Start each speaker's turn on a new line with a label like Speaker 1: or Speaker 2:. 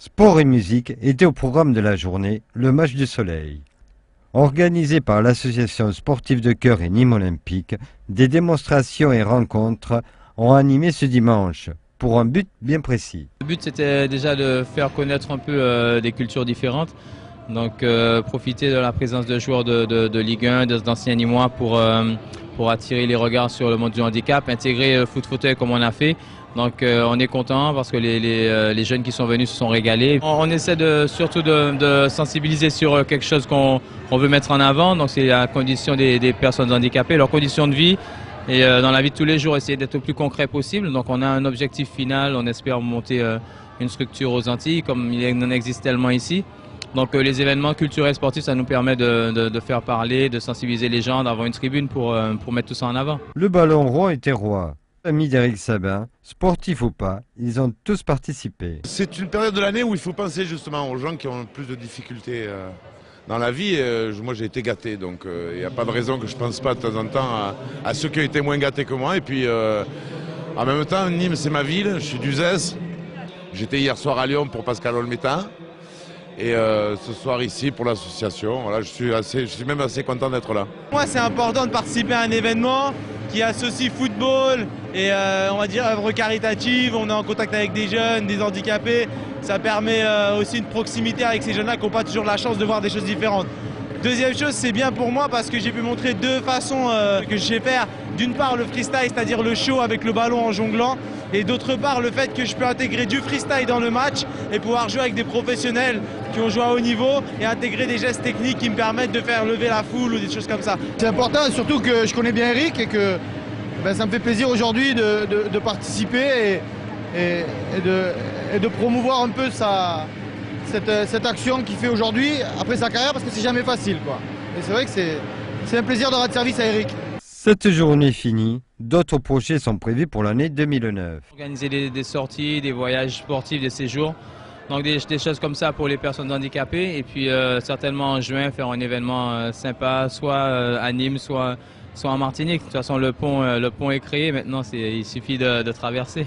Speaker 1: Sport et musique étaient au programme de la journée, le match du soleil. Organisé par l'association sportive de Cœur et Nîmes Olympique, des démonstrations et rencontres ont animé ce dimanche, pour un but bien précis.
Speaker 2: Le but c'était déjà de faire connaître un peu des cultures différentes, donc profiter de la présence de joueurs de Ligue 1, d'anciens Nîmois pour attirer les regards sur le monde du handicap, intégrer le foot fauteuil comme on a fait. Donc on est content parce que les jeunes qui sont venus se sont régalés. On essaie surtout de sensibiliser sur quelque chose qu'on veut mettre en avant, donc c'est la condition des personnes handicapées, leurs conditions de vie. Et dans la vie de tous les jours, essayer d'être le plus concret possible. Donc on a un objectif final, on espère monter une structure aux Antilles, comme il en existe tellement ici. Donc les événements culturels et sportifs, ça nous permet de faire parler, de sensibiliser les gens, d'avoir une tribune pour mettre tout ça en avant.
Speaker 1: Le ballon rond était roi. Amis d'Éric Sabin, sportifs ou pas, ils ont tous participé.
Speaker 3: C'est une période de l'année où il faut penser justement aux gens qui ont plus de difficultés dans la vie. Moi j'ai été gâté, donc il n'y a pas de raison que je ne pense pas de temps en temps à ceux qui ont été moins gâtés que moi. Et puis en même temps, Nîmes c'est ma ville, je suis d'Uzès. J'étais hier soir à Lyon pour Pascal Olmeta. Et ce soir ici pour l'association, voilà, je suis même assez content d'être là.
Speaker 4: Moi c'est important de participer à un événement qui associe football et on va dire œuvre caritative. On est en contact avec des jeunes, des handicapés. Ça permet aussi une proximité avec ces jeunes-là qui n'ont pas toujours la chance de voir des choses différentes. Deuxième chose, c'est bien pour moi parce que j'ai pu montrer deux façons que je sais faire. D'une part le freestyle, c'est-à-dire le show avec le ballon en jonglant. Et d'autre part le fait que je peux intégrer du freestyle dans le match et pouvoir jouer avec des professionnels qui ont joué à haut niveau et intégrer des gestes techniques qui me permettent de faire lever la foule ou des choses comme ça.
Speaker 5: C'est important, surtout que je connais bien Eric et que ça me fait plaisir aujourd'hui de participer et de promouvoir un peu cette action qu'il fait aujourd'hui après sa carrière parce que c'est jamais facile, quoi. Et c'est vrai que c'est un plaisir de rendre service à Eric.
Speaker 1: Cette journée finie, d'autres projets sont prévus pour l'année 2009.
Speaker 2: Organiser des sorties, des voyages sportifs, des séjours, donc des choses comme ça pour les personnes handicapées. Et puis certainement en juin faire un événement sympa, soit à Nîmes, soit en Martinique. De toute façon le pont est créé, maintenant il suffit de traverser.